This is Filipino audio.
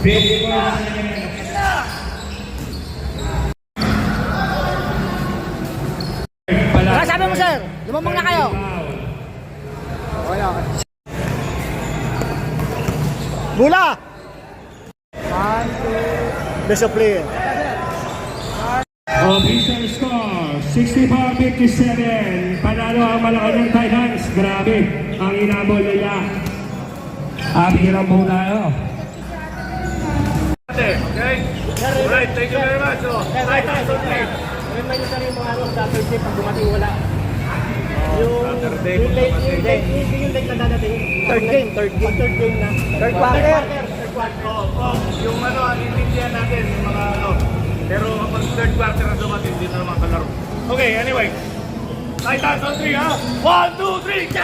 Ano sabi mo, sir? Lumamang na kayo. Wala. Bula! 1, 2, discipline. Official score, 64-57. Panalo ang Malacanang Titans. Grabe, ang inabol nila. Hirap po tayo. Okay, alright, thank you very much. Right, Remember nyo sa rin mga Saturday pag dumating wala. Saturday, Yung late na dadating. Third game na. Third quarter. yung ang intindihan natin, yung mga pero kapag third quarter na dumating, hindi na naman kalaro. Okay, anyway. Titans on 3, ha? 1, 2, 3,